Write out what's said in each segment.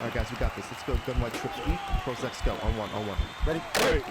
All right, guys, we got this. Let's go. Gun wide trip sweep. Pros X go. On one. Ready? Ready.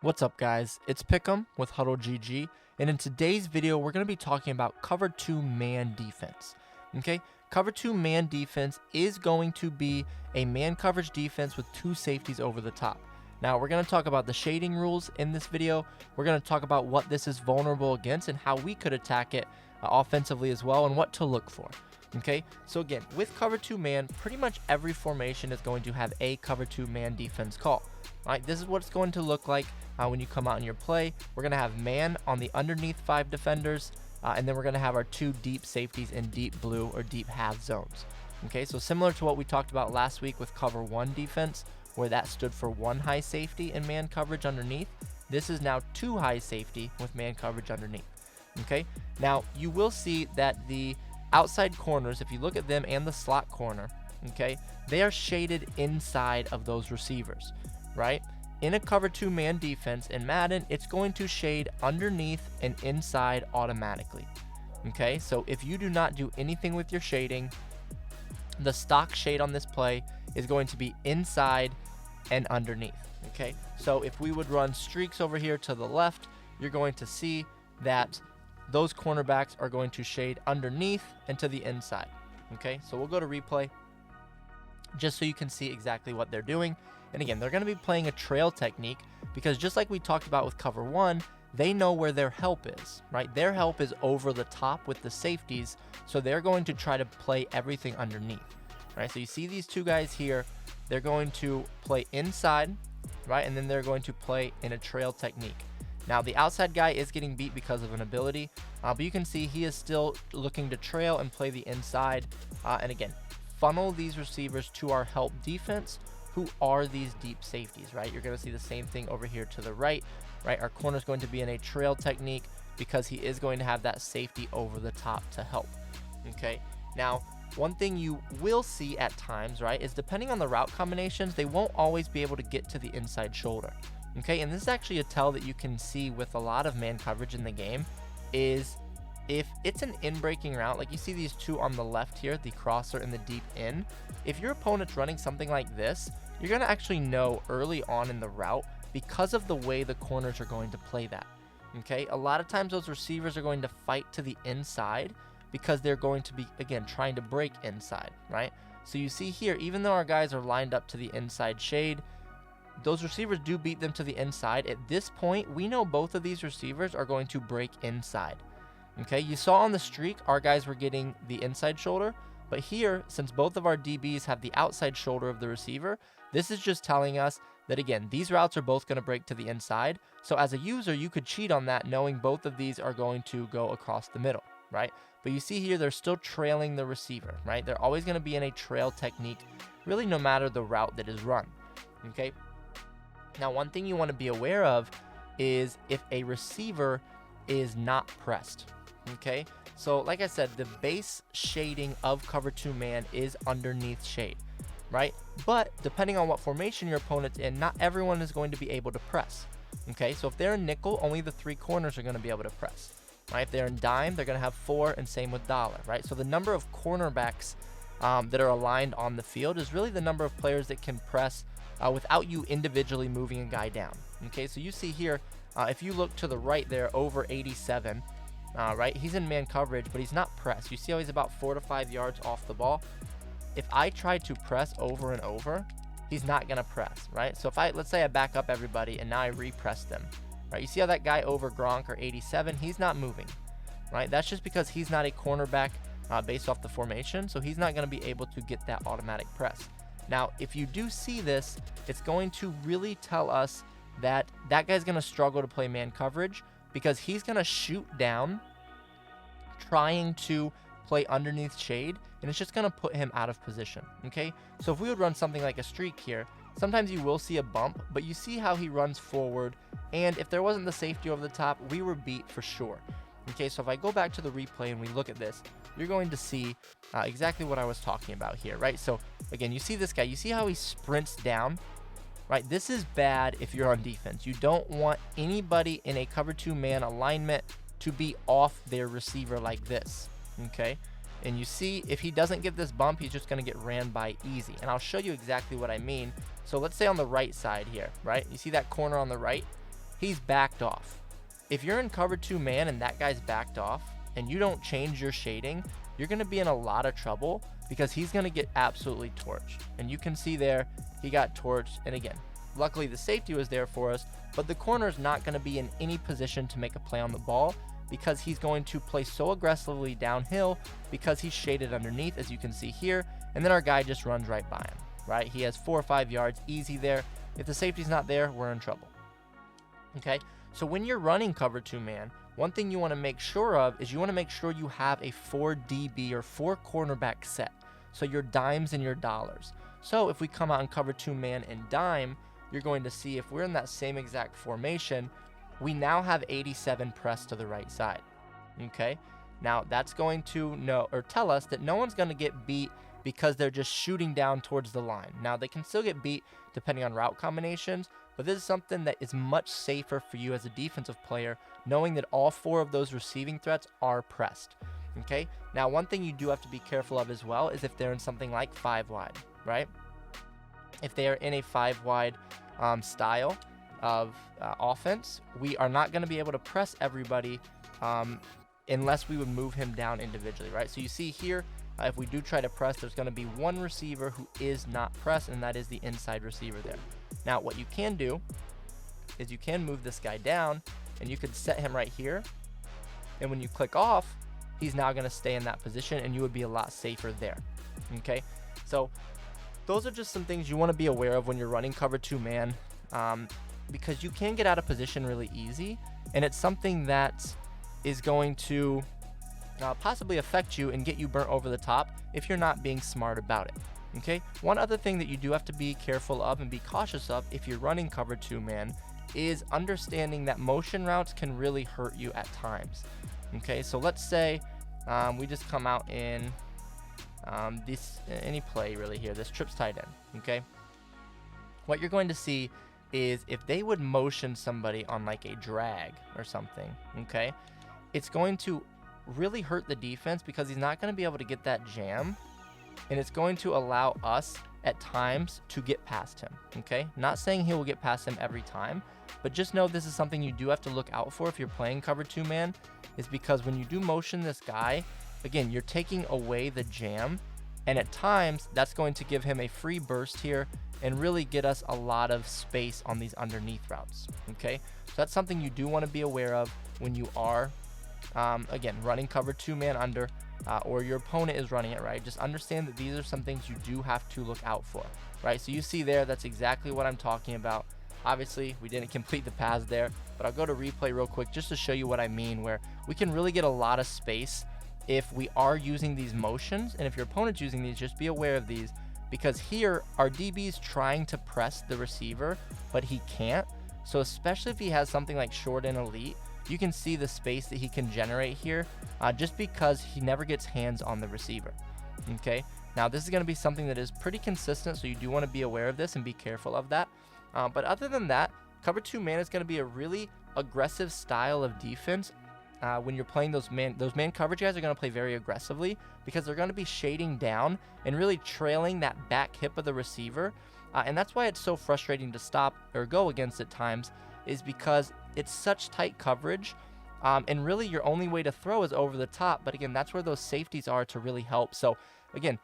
What's up, guys? It's Pihcam with HuddleGG, and in today's video, we're going to be talking about cover 2 man defense. Okay, cover 2 man defense is going to be a man coverage defense with 2 safeties over the top. Now, we're going to talk about the shading rules in this video. We're going to talk about what this is vulnerable against and how we could attack it offensively as well, and what to look for. Okay, so again, with cover 2 man, pretty much every formation is going to have a cover 2 man defense call. All right, this is what it's going to look like when you come out in your play. We're going to have man on the underneath 5 defenders, and then we're going to have our 2 deep safeties in deep blue or deep half zones. Okay, so similar to what we talked about last week with cover 1 defense, where that stood for 1 high safety and man coverage underneath, this is now 2 high safety with man coverage underneath. Okay, now you will see that the outside corners, if you look at them and the slot corner, okay, they are shaded inside of those receivers, right? In a cover 2 man defense in Madden, it's going to shade underneath and inside automatically. Okay, so if you do not do anything with your shading, the stock shade on this play is going to be inside and underneath. Okay, so if we would run streaks over here to the left, you're going to see that those cornerbacks are going to shade underneath and to the inside. Okay, so we'll go to replay just so you can see exactly what they're doing. And again, they're going to be playing a trail technique because just like we talked about with cover 1, they know where their help is, right? Their help is over the top with the safeties, so they're going to try to play everything underneath, right? So you see these 2 guys here, they're going to play inside, right? And then they're going to play in a trail technique. Now, the outside guy is getting beat because of an ability, but you can see he is still looking to trail and play the inside. And again, funnel these receivers to our help defense, who are these deep safeties, right? You're going to see the same thing over here to the right, right? Our corner is going to be in a trail technique because he is going to have that safety over the top to help. Okay, now, one thing you will see at times, right, is depending on the route combinations, they won't always be able to get to the inside shoulder. Okay, and this is actually a tell that you can see with a lot of man coverage in the game, is if it's an in-breaking route, like you see these 2 on the left here, the crosser and the deep in, if your opponent's running something like this, you're going to actually know early on in the route because of the way the corners are going to play that. Okay, a lot of times those receivers are going to fight to the inside because they're going to be, again, trying to break inside, right? So you see here, even though our guys are lined up to the inside shade, those receivers do beat them to the inside. At this point, we know both of these receivers are going to break inside. Okay, you saw on the streak, our guys were getting the inside shoulder, but here, since both of our DBs have the outside shoulder of the receiver, this is just telling us that, again, these routes are both going to break to the inside. So as a user, you could cheat on that knowing both of these are going to go across the middle, right? But you see here, they're still trailing the receiver, right? They're always going to be in a trail technique, really no matter the route that is run, okay? Now, one thing you want to be aware of is if a receiver is not pressed, okay? So like I said, the base shading of cover 2 man is underneath shade, right? But depending on what formation your opponent's in, not everyone is going to be able to press, okay? So if they're in nickel, only the 3 corners are going to be able to press, right? If they're in dime, they're going to have 4, and same with dollar, right? So the number of cornerbacks that are aligned on the field is really the number of players that can press without you individually moving a guy down. Okay, so you see here, if you look to the right there, over 87, right, he's in man coverage, but he's not pressed. You see how he's about 4 to 5 yards off the ball? If I try to press over and over, he's not gonna press, right? So if let's say I back up everybody and now I repress them, right? You see how that guy over Gronk or 87, he's not moving, right? That's just because he's not a cornerback based off the formation, so he's not gonna be able to get that automatic press. Now, if you do see this, it's going to really tell us that that guy's going to struggle to play man coverage because he's going to shoot down trying to play underneath shade, and it's just going to put him out of position, okay? So if we would run something like a streak here, sometimes you will see a bump, but you see how he runs forward, and if there wasn't the safety over the top, we were beat for sure. Okay, so if I go back to the replay and we look at this, you're going to see exactly what I was talking about here, right? So again, you see this guy, you see how he sprints down, right? This is bad if you're on defense. You don't want anybody in a cover 2 man alignment to be off their receiver like this, okay? And you see, if he doesn't get this bump, he's just going to get ran by easy. And I'll show you exactly what I mean. So let's say on the right side here, right? You see that corner on the right? He's backed off. If you're in cover 2 man and that guy's backed off and you don't change your shading, you're going to be in a lot of trouble because he's going to get absolutely torched. And you can see there, he got torched. And again, luckily the safety was there for us, but the corner is not going to be in any position to make a play on the ball because he's going to play so aggressively downhill because he's shaded underneath, as you can see here, and then our guy just runs right by him, right? He has 4 or 5 yards easy there. If the safety's not there, we're in trouble. Okay, so when you're running cover 2 man, one thing you want to make sure of is you want to make sure you have a 4 DB or 4 cornerback set, so your dimes and your dollars. So if we come out and cover 2 man and dime, you're going to see if we're in that same exact formation, we now have 87 pressed to the right side. Okay, now that's going to know or tell us that no one's going to get beat because they're just shooting down towards the line. Now they can still get beat depending on route combinations, but this is something that is much safer for you as a defensive player, knowing that all 4 of those receiving threats are pressed. Okay, now one thing you do have to be careful of as well is if they're in something like 5 wide, right? If they are in a 5 wide style of offense, we are not going to be able to press everybody unless we would move him down individually, right? So you see here, if we do try to press, there's going to be one receiver who is not pressed, and that is the inside receiver there. Now, what you can do is you can move this guy down, and you could set him right here, and when you click off, he's now going to stay in that position, and you would be a lot safer there, okay? So those are just some things you want to be aware of when you're running cover 2 man, because you can get out of position really easy, and it's something that is going to possibly affect you and get you burnt over the top if you're not being smart about it. Okay, one other thing that you do have to be careful of and be cautious of if you're running cover 2 man is understanding that motion routes can really hurt you at times. Okay, so let's say we just come out in any play really here, this trips tight end. Okay, what you're going to see is if they would motion somebody on like a drag or something, okay, it's going to really hurt the defense because he's not going to be able to get that jam, and it's going to allow us at times to get past him. Okay, not saying he will get past him every time, but just know this is something you do have to look out for if you're playing cover 2 man, is because when you do motion this guy, again, you're taking away the jam, and at times that's going to give him a free burst here and really get us a lot of space on these underneath routes. Okay, so that's something you do want to be aware of when you are again running cover 2 man under, or your opponent is running it, right? Just understand that these are some things you do have to look out for, right? So you see there, that's exactly what I'm talking about. Obviously we didn't complete the pass there, but I'll go to replay real quick just to show you what I mean, where we can really get a lot of space if we are using these motions. And if your opponent's using these, just be aware of these, because here our DB's trying to press the receiver, but he can't. So especially if he has something like short and elite, you can see the space that he can generate here, just because he never gets hands on the receiver. Okay, now this is going to be something that is pretty consistent, so you do want to be aware of this and be careful of that. But other than that, cover 2 man is going to be a really aggressive style of defense. When you're playing those man coverage guys are going to play very aggressively because they're going to be shading down and really trailing that back hip of the receiver, and that's why it's so frustrating to stop or go against at times, is because it's such tight coverage, and really your only way to throw is over the top. But again, that's where those safeties are to really help. So again,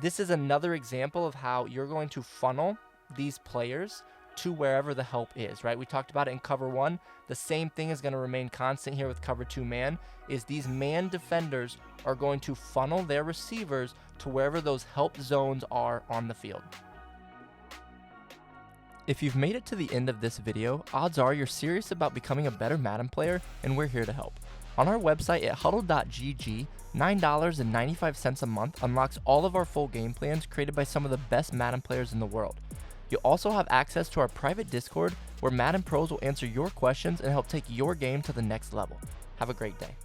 this is another example of how you're going to funnel these players to wherever the help is, right? We talked about it in cover 1. The same thing is going to remain constant here with cover 2 man, is these man defenders are going to funnel their receivers to wherever those help zones are on the field. If you've made it to the end of this video, odds are you're serious about becoming a better Madden player, and we're here to help. On our website at HuddleGG, $9.95 a month unlocks all of our full game plans created by some of the best Madden players in the world. You'll also have access to our private Discord where Madden pros will answer your questions and help take your game to the next level. Have a great day.